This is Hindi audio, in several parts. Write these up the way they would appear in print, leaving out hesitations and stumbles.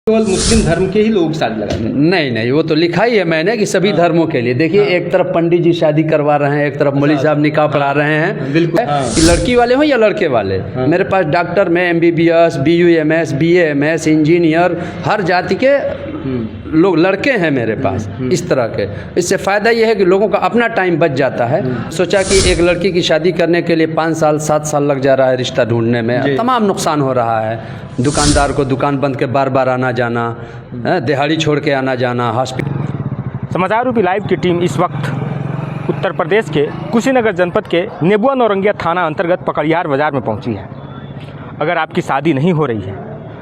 केवल मुस्लिम धर्म के ही लोग शादी लगाते हैं? नहीं नहीं, वो तो लिखा ही है मैंने कि सभी धर्मों के लिए। देखिए एक तरफ पंडित जी शादी करवा रहे हैं, एक तरफ मौलवी साहब निकाह पढ़ा रहे हैं। बिल्कुल। कि लड़की वाले हो या लड़के वाले, मेरे पास डॉक्टर में MBBS BUMS BAMS इंजीनियर हर जाति के लोग लड़के हैं मेरे पास इस तरह के। इससे फ़ायदा ये है कि लोगों का अपना टाइम बच जाता है। सोचा कि एक लड़की की शादी करने के लिए 5 साल 7 साल लग जा रहा है रिश्ता ढूंढने में, तमाम नुकसान हो रहा है। दुकानदार को दुकान बंद के बार बार आना जाना, दिहाड़ी छोड़ के आना जाना, हॉस्पिटल। समाचार रूपी लाइव की टीम इस वक्त उत्तर प्रदेश के कुशीनगर जनपद के नेबुआ नौरंगिया थाना अंतर्गत पकड़ियार बाज़ार में पहुंची है। अगर आपकी शादी नहीं हो रही है,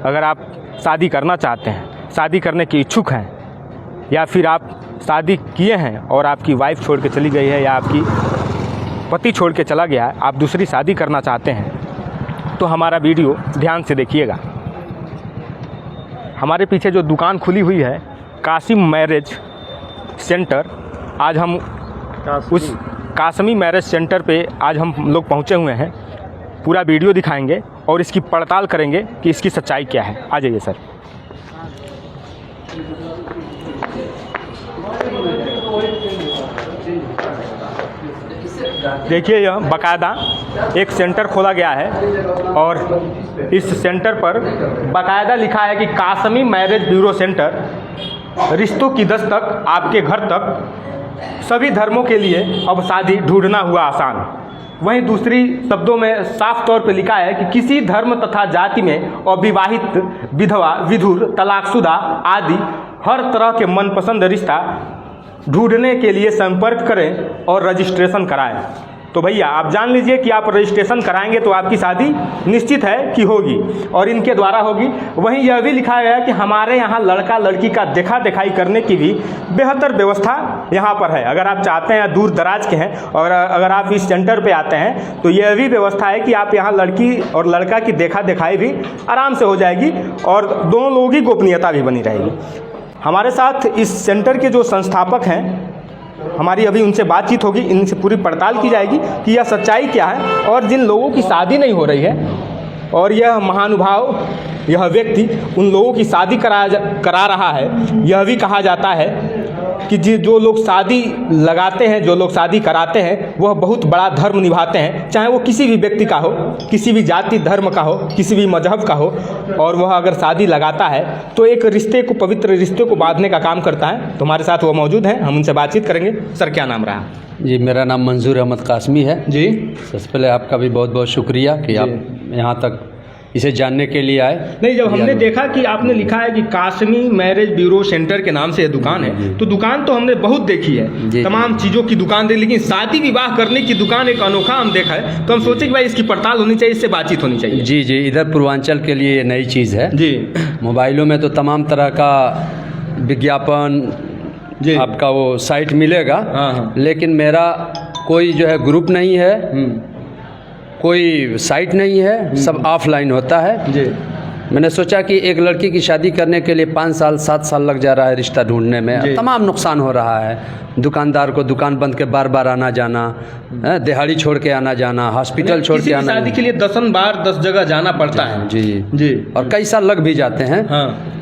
अगर आप शादी करना चाहते हैं, शादी करने के इच्छुक हैं, या फिर आप शादी किए हैं और आपकी वाइफ छोड़ के चली गई है या आपकी पति छोड़ के चला गया है, आप दूसरी शादी करना चाहते हैं, तो हमारा वीडियो ध्यान से देखिएगा। हमारे पीछे जो दुकान खुली हुई है कासिम मैरिज सेंटर, आज हम उस कासमी मैरिज सेंटर पे आज हम लोग पहुँचे हुए हैं। पूरा वीडियो दिखाएंगे और इसकी पड़ताल करेंगे कि इसकी सच्चाई क्या है। आ जाइए सर। देखिए यह बाकायदा एक सेंटर खोला गया है और इस सेंटर पर बाकायदा लिखा है कि कासमी मैरिज ब्यूरो सेंटर, रिश्तों की दस्तक आपके घर तक, सभी धर्मों के लिए अब शादी ढूंढना हुआ आसान। वहीं दूसरी शब्दों में साफ तौर पर लिखा है कि किसी धर्म तथा जाति में अविवाहित, विधवा, विधुर, तलाकशुदा आदि हर तरह के मनपसंद रिश्ता ढूंढने के लिए संपर्क करें और रजिस्ट्रेशन कराएं। तो भैया आप जान लीजिए कि आप रजिस्ट्रेशन कराएंगे तो आपकी शादी निश्चित है कि होगी और इनके द्वारा होगी। वहीं यह भी लिखा गया है कि हमारे यहाँ लड़का लड़की का देखा दिखाई करने की भी बेहतर व्यवस्था यहाँ पर है। अगर आप चाहते हैं, दूर दराज के हैं और अगर आप इस सेंटर पे आते हैं तो यह भी व्यवस्था है कि आप यहाँ लड़की और लड़का की देखा दिखाई भी आराम से हो जाएगी और दोनों लोगों की गोपनीयता भी बनी रहेगी। हमारे साथ इस सेंटर के जो संस्थापक हैं, हमारी अभी उनसे बातचीत होगी, इनसे पूरी पड़ताल की जाएगी कि यह सच्चाई क्या है और जिन लोगों की शादी नहीं हो रही है और यह महानुभाव, यह व्यक्ति उन लोगों की शादी करा रहा है। यह भी कहा जाता है कि जो लोग शादी लगाते हैं, जो लोग शादी कराते हैं, वह बहुत बड़ा धर्म निभाते हैं, चाहे वो किसी भी व्यक्ति का हो, किसी भी जाति धर्म का हो, किसी भी मजहब का हो। और वह अगर शादी लगाता है तो एक रिश्ते को, पवित्र रिश्ते को बांधने का काम करता है। तो हमारे साथ वो मौजूद हैं, हम उनसे बातचीत करेंगे। सर क्या नाम रहा? जी मेरा नाम मंजूर अहमद कासमी है जी। सबसे पहले आपका भी बहुत बहुत शुक्रिया कि आप यहाँ तक इसे जानने के लिए आए। नहीं, जब हमने देखा कि आपने लिखा है कि कासमी मैरिज ब्यूरो सेंटर के नाम से यह दुकान है, तो दुकान तो हमने बहुत देखी है, तमाम चीज़ों की दुकान देखी, लेकिन शादी विवाह करने की दुकान एक अनोखा हम देखा है। तो हम सोचे कि भाई इसकी पड़ताल होनी चाहिए, इससे बातचीत होनी चाहिए। जी जी, इधर पूर्वांचल के लिए ये नई चीज़ है जी। मोबाइलों में तो तमाम तरह का विज्ञापन आपका वो साइट मिलेगा, लेकिन मेरा कोई जो है ग्रुप नहीं है, कोई साइट नहीं है, सब ऑफलाइन होता है जी। मैंने सोचा कि एक लड़की की शादी करने के लिए 5 साल 7 साल लग जा रहा है रिश्ता ढूंढने में, तमाम नुकसान हो रहा है। दुकानदार को दुकान बंद के बार बार आना जाना, दिहाड़ी छोड़ के आना जाना, हॉस्पिटल छोड़ के आना, शादी के लिए 10 बार 10 जगह जाना पड़ता है जी जी, और कई साल लग भी जाते हैं।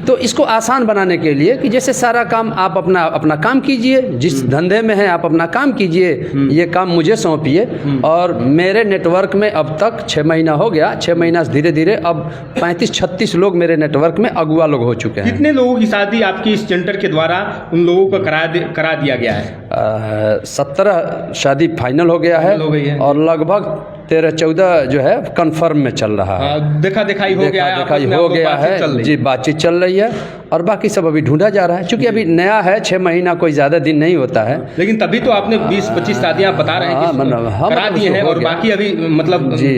तो इसको आसान बनाने के लिए कि जैसे सारा काम आप अपना काम कीजिए, जिस धंधे में हैं आप अपना काम कीजिए, ये काम मुझे सौंपिए। और मेरे नेटवर्क में अब तक 6 महीना हो गया, 6 महीना से धीरे धीरे अब 35-36 लोग मेरे नेटवर्क में अगुआ लोग हो चुके हैं। कितने लोगों की शादी आपकी इस सेंटर के द्वारा उन लोगों को करा दिया गया है? 17 शादी फाइनल हो गया है और लगभग 13-14 जो है कंफर्म में चल रहा है। देखा दिखाई हो गया है जी, बातचीत चल रही है और बाकी सब अभी ढूंढा जा रहा है। चूंकि अभी नया है, 6 महीना कोई ज़्यादा दिन नहीं होता है। लेकिन तभी तो आपने 20-25 शादियाँ बता रहे हैं कि करा दिए हैं और बाकी अभी मतलब जी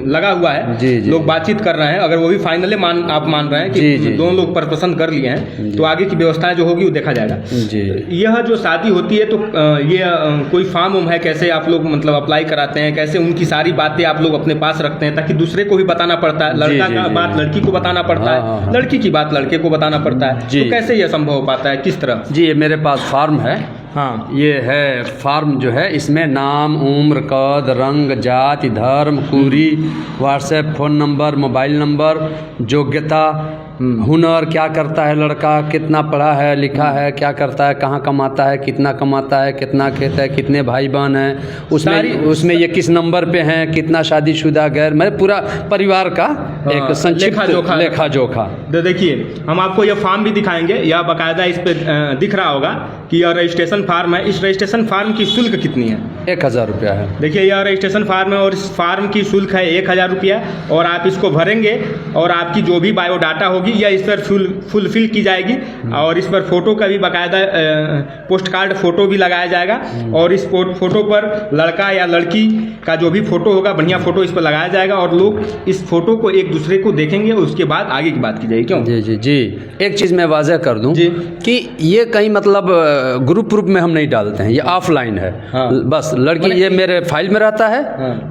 लगा हुआ है जी, लोग बातचीत कर रहे हैं। अगर वो भी फाइनली आप मान रहे हैं कि दोनों लोग पसंद कर लिए हैं, तो आगे की व्यवस्थाएं जो होगी वो देखा जाएगा जी। यह जो शादी होती है तो ये कोई फॉर्म है, कैसे आप लोग मतलब अप्लाई कराते हैं, कैसे उनकी सारी बातें आप लोग अपने पास रखते हैं ताकि दूसरे को भी बताना पड़ता है, लड़का का बात लड़की को बताना पड़ता है, लड़की की बात लड़के को बताना पड़ता है, तो कैसे यह संभव हो पाता है, किस तरह? जी ये मेरे पास फॉर्म है, हाँ ये है फॉर्म जो है, इसमें नाम, उम्र, कद, रंग, जाति, धर्म, कुरी, WhatsApp, phone number, mobile number, योग्यता, हुनर, क्या करता है लड़का, कितना पढ़ा है लिखा है, क्या करता है, कहाँ कमाता है, कितना खेत है, कितने भाई बहन हैं, उसमें ये किस नंबर पे हैं, कितना शादीशुदा गैर, मतलब पूरा परिवार का एक संक्षिप्त लेखा जोखा। देखिए हम आपको यह फॉर्म भी दिखाएंगे, यह बाकायदा इस पे दिख रहा होगा कि यह रजिस्ट्रेशन फार्म है। इस रजिस्ट्रेशन फार्म की शुल्क कितनी है? 1000 रुपया है। देखिए यह रजिस्ट्रेशन फार्म है और इस फार्म की शुल्क है 1000 रुपया, और आप इसको भरेंगे और आपकी जो भी बायोडाटा होगी यह इस पर फुलफिल की जाएगी, और इस पर फोटो का भी बाकायदा पोस्ट कार्ड फोटो भी लगाया जाएगा, और इस फोटो पर लड़का या लड़की का जो भी फोटो होगा बढ़िया फोटो इस पर लगाया जाएगा, और लोग इस फोटो को एक दूसरे को देखेंगे और उसके बाद आगे की बात की जाएगी। क्यों? जी जी जी। एक चीज़ मैं वाज़ह कर दूं कि ये कहीं मतलब ग्रुप में हम नहीं डालते हैं, ये ऑफलाइन है। बस लड़की ये मेरे फाइल में रहता है,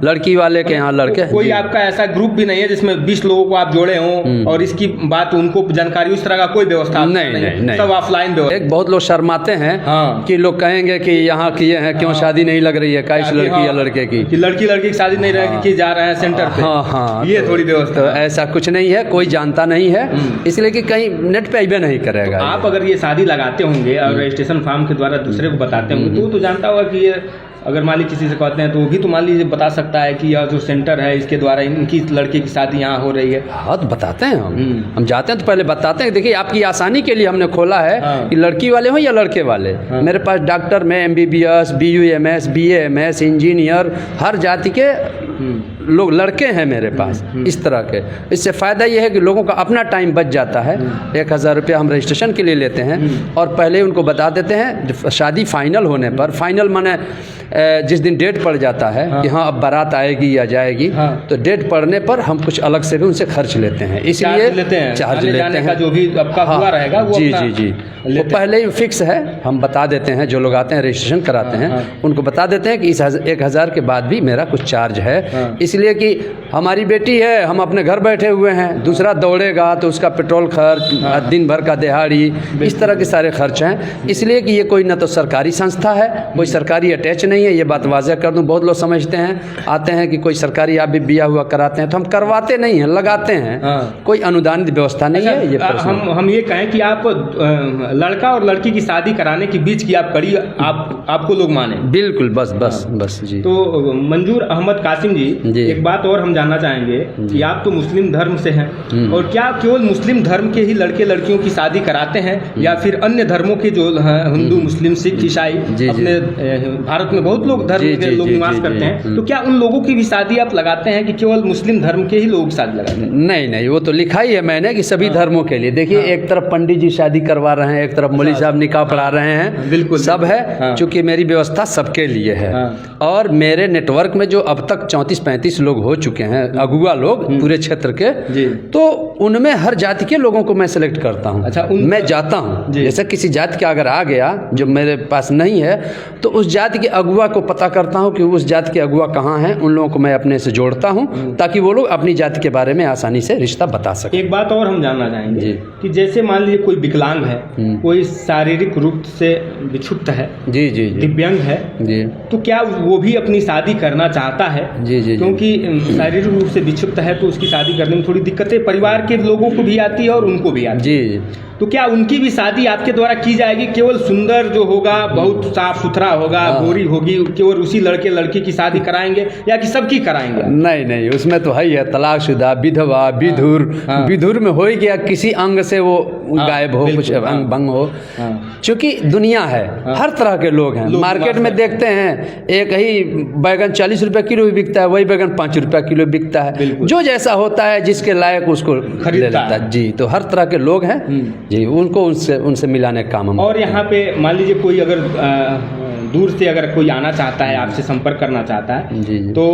लड़की वाले के यहाँ लड़के। कोई आपका ऐसा ग्रुप भी नहीं है जिसमें 20 लोगों को आप जोड़े हों और इसकी बात उनको जानकारी, उस तरह का कोई व्यवस्था नहीं, सब ऑफलाइन व्यवस्था। एक बहुत लोग शर्माते हैं कि लोग कहेंगे कि यहाँ किए हैं, क्यों शादी नहीं लग रही है, काइस लड़की या लड़के की, लड़की की शादी नहीं की जा रहे हैं सेंटर पे। हाँ, ये थोड़ी व्यवस्था। तो ऐसा कुछ नहीं है, कोई जानता नहीं है, इसलिए कि कहीं नेट पे आइबे नहीं करेगा। आप अगर ये शादी लगाते होंगे और रजिस्ट्रेशन फॉर्म के द्वारा दूसरे को बताते होंगे तो जानता होगा कि ये अगर मान लीजिए किसी से कहते हैं तो वो भी तो मान लीजिए बता सकता है कि यह जो सेंटर है इसके द्वारा इनकी लड़के की शादी यहाँ हो रही है। हाँ तो बताते हैं हम जाते हैं तो पहले बताते हैं, देखिए आपकी आसानी के लिए हमने खोला है कि लड़की वाले हों या लड़के वाले। मेरे पास डॉक्टर में MBBS, BUMS, BAMS, इंजीनियर, हर जाति के लोग लड़के हैं मेरे पास इस तरह के। इससे फ़ायदा ये है कि लोगों का अपना टाइम बच जाता है। 1000 रुपया हम रजिस्ट्रेशन के लिए लेते हैं और पहले उनको बता देते हैं शादी फाइनल होने पर। फाइनल माने जिस दिन डेट पड़ जाता है कि हाँ अब बारात आएगी या जाएगी, तो डेट पड़ने पर हम कुछ अलग से भी उनसे खर्च लेते हैं, इसलिए चार्ज लेते हैं। जो भी आपका हुआ रहेगा वो जी जी जी वो पहले ही फिक्स है, हम बता देते हैं। जो लोग आते हैं रजिस्ट्रेशन कराते हैं उनको बता देते हैं कि इस 1000 के बाद भी मेरा कुछ चार्ज है, इसलिए कि हमारी बेटी है, हम अपने घर बैठे हुए हैं, दूसरा दौड़ेगा तो उसका पेट्रोल खर्च, दिन भर का दिहाड़ी, इस तरह के सारे खर्च हैं। इसलिए कि ये कोई ना तो सरकारी संस्था है, कोई सरकारी अटैच नहीं है, ये बात वाज़ह कर दूं। बहुत लोग समझते हैं, आते हैं कि कोई सरकारी आप भी बिया हुआ कराते हैं, तो हम करवाते नहीं हैं, लगाते हैं। कोई अनुदानित व्यवस्था नहीं है। ये हम ये कहें कि आप लड़का और लड़की की शादी कराने के बीच की आप कड़ी आपको लोग माने। बिल्कुल, बस जी। तो मंजूर अहमद कासिम जी, एक बात और हम जानना चाहेंगे कि आप तो मुस्लिम धर्म से हैं, और क्या केवल मुस्लिम धर्म के ही लड़के लड़कियों की शादी कराते हैं या फिर अन्य धर्मों के जो हिंदू, मुस्लिम, सिख, ईसाई, अपने भारत में बहुत लोग धर्म के लोग निवास करते हैं, तो क्या उन लोगों की भी शादी आप लगाते हैं कि केवल मुस्लिम धर्म के ही लोगों की शादी लगाते हैं? नहीं, वो तो लिखा ही है मैंने कि सभी धर्मों के लिए। देखिए एक तरफ पंडित जी शादी करवा रहे हैं, एक तरफ मौलवी साहब निकाह पढ़ा रहे हैं, बिल्कुल सब है। चूंकि मेरी व्यवस्था सबके लिए है, और मेरे नेटवर्क में जो अब तक 34-35 लोग हो चुके हैं, अगुआ लोग पूरे क्षेत्र के, तो उनमें हर जाति के लोगों को मैं सेलेक्ट करता हूँ। अच्छा, मैं जाता हूँ, जैसे किसी जाति का अगर आ गया जो मेरे पास नहीं है, तो उस जाति के अगुआ को पता करता हूँ कि उस जाति के अगुआ कहाँ हैं, उन लोगों को मैं अपने से जोड़ता हूँ ताकि वो लोग अपनी जाति के बारे में आसानी से रिश्ता बता सकें। एक बात और हम जानना चाहेंगे कि जैसे मान लीजिए कोई विकलांग है, कोई शारीरिक रूप से विक्षुब्ध है, जी, दिव्यांग है, तो क्या वो भी अपनी शादी करना चाहता है? जी, क्योंकि शारीरिक रूप से विक्षुब्ध है तो उसकी शादी करने में थोड़ी दिक्कतें परिवार के लोगों को भी आती है और उनको भी आती है। जी, तो क्या उनकी भी शादी आपके द्वारा की जाएगी? केवल सुंदर जो होगा, बहुत साफ सुथरा होगा, गोरी होगी, केवल उसी लड़के लड़की की शादी कराएंगे या कि सबकी कराएंगे? नहीं, उसमें तो है ही है, तलाकशुदा, विधवा, विधुर। विधुर में हो ही गया, किसी अंग से वो गायब हो, कुछ अंग भंग हो। क्योंकि दुनिया है, हर तरह के लोग हैं। मार्केट में देखते हैं एक ही बैगन 40 रुपये किलो भी बिकता है, वही बैगन 5 रुपये किलो बिकता है। जो जैसा होता है जिसके लायक उसको खरीद लेता है। जी, तो हर तरह के लोग हैं जी, उनको उनसे मिलाने का काम हम। और यहाँ पे मान लीजिए कोई अगर दूर से अगर कोई आना चाहता है, आपसे संपर्क करना चाहता है, जी, तो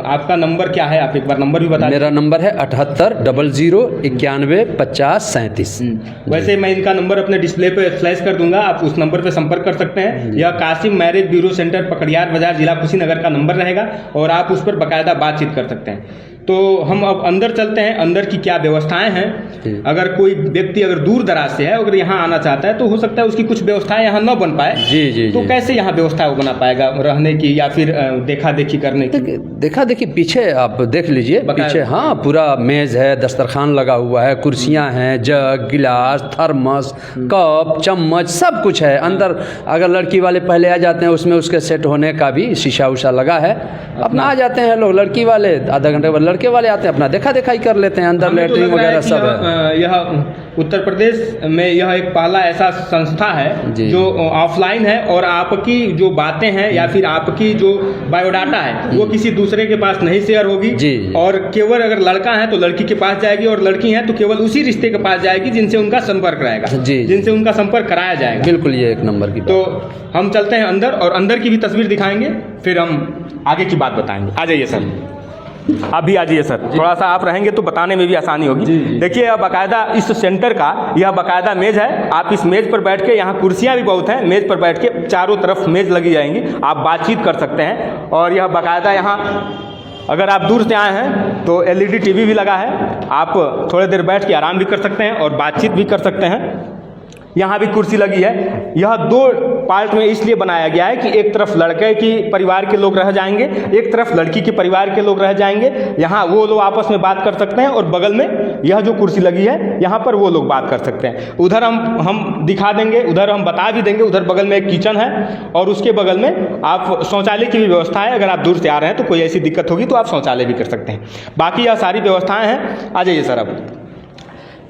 आपका नंबर क्या है? आप एक बार नंबर भी बता। मेरा नंबर है 78 00 91 50 37। वैसे मैं इनका नंबर अपने डिस्प्ले पे फ्लैश कर दूंगा, आप उस नंबर पे संपर्क कर सकते हैं। यह कासिम मैरिज ब्यूरो सेंटर, पकड़ियार बाजार, जिला कुशीनगर का नंबर रहेगा और आप उस पर बाकायदा बातचीत कर सकते हैं। तो हम अब अंदर चलते हैं, अंदर की क्या व्यवस्थाएं हैं। अगर कोई व्यक्ति अगर दूर दराज से है, अगर यहाँ आना चाहता है तो हो सकता है उसकी कुछ व्यवस्थाएं यहाँ न बन पाए। जी तो कैसे यहाँ व्यवस्था वो बना पाएगा रहने की या फिर देखा देखी करने की? देखा देखी पीछे आप देख लीजिए, पीछे हाँ पूरा मेज़ है, दस्तरखान लगा हुआ है, कुर्सियाँ हैं, जग, गिलास, थर्मस, कप, चम्मच, सब कुछ है अंदर। अगर लड़की वाले पहले आ जाते हैं उसमें उसके सेट होने का भी शीशा उषा लगा है, अपना आ जाते हैं लोग। लड़की वाले आधा घंटे बाद लड़के वाले आते हैं, अपना देखा दिखाई कर लेते हैं, अंदर लेटरिन वगैरह सब है। यह उत्तर प्रदेश में यह एक पहला ऐसा संस्था है जो ऑफलाइन है और आपकी जो बातें हैं या फिर आपकी जो बायोडाटा है वो किसी दूसरे के पास नहीं शेयर होगी। और केवल अगर लड़का है तो लड़की के पास जाएगी और लड़की है तो केवल उसी रिश्ते के पास जाएगी जिनसे उनका संपर्क रहेगा, जिनसे उनका संपर्क कराया जाएगा। बिल्कुल, ये एक नंबर की। तो हम चलते हैं अंदर और अंदर की भी तस्वीर दिखाएंगे, फिर हम आगे की बात बताएंगे। आ जाइए सर, आप भी आ जाइए सर, थोड़ा सा आप रहेंगे तो बताने में भी आसानी होगी। देखिए यह बाकायदा इस सेंटर का यह बाकायदा मेज़ है। आप इस मेज़ पर बैठ के, यहाँ कुर्सियाँ भी बहुत हैं, मेज़ पर बैठ के चारों तरफ मेज़ लगी जाएंगी, आप बातचीत कर सकते हैं। और यह बाकायदा यहाँ अगर आप दूर से आए हैं तो LED TV भी लगा है, आप थोड़ी देर बैठ के आराम भी कर सकते हैं और बातचीत भी कर सकते हैं। यहाँ भी कुर्सी लगी है। यह 2 पार्ट में इसलिए बनाया गया है कि एक तरफ लड़के की परिवार के लोग रह जाएंगे, एक तरफ लड़की के परिवार के लोग रह जाएंगे। यहाँ वो लोग आपस में बात कर सकते हैं और बगल में यह जो कुर्सी लगी है यहाँ पर वो लोग बात कर सकते हैं। उधर हम दिखा देंगे, उधर हम बता भी देंगे। उधर बगल में एक किचन है और उसके बगल में आप शौचालय की भी व्यवस्था है। अगर आप दूर से आ रहे हैं तो कोई ऐसी दिक्कत होगी तो आप शौचालय भी कर सकते हैं। बाकी यह सारी व्यवस्थाएँ हैं। आ जाइए सर, अब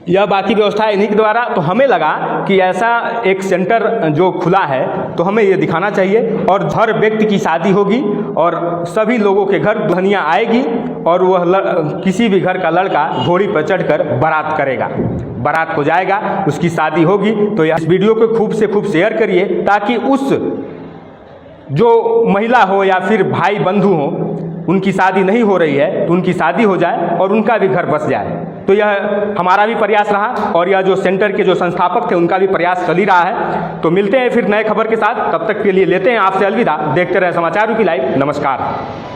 यह बाकी व्यवस्था इन्हीं के द्वारा। तो हमें लगा कि ऐसा एक सेंटर जो खुला है तो हमें ये दिखाना चाहिए। और हर व्यक्ति की शादी होगी और सभी लोगों के घर दुल्हनियाँ आएगी और वह किसी भी घर का लड़का घोड़ी पर चढ़कर बारात करेगा, बारात को जाएगा, उसकी शादी होगी। तो इस वीडियो को खूब से खूब शेयर करिए ताकि उस जो महिला हो या फिर भाई बंधु हो उनकी शादी नहीं हो रही है तो उनकी शादी हो जाए और उनका भी घर बस जाए। तो यह हमारा भी प्रयास रहा और यह जो सेंटर के जो संस्थापक थे उनका भी प्रयास चल ही रहा है। तो मिलते हैं फिर नए खबर के साथ, तब तक के लिए लेते हैं आपसे अलविदा। देखते रहें समाचार रूपी लाइव। नमस्कार।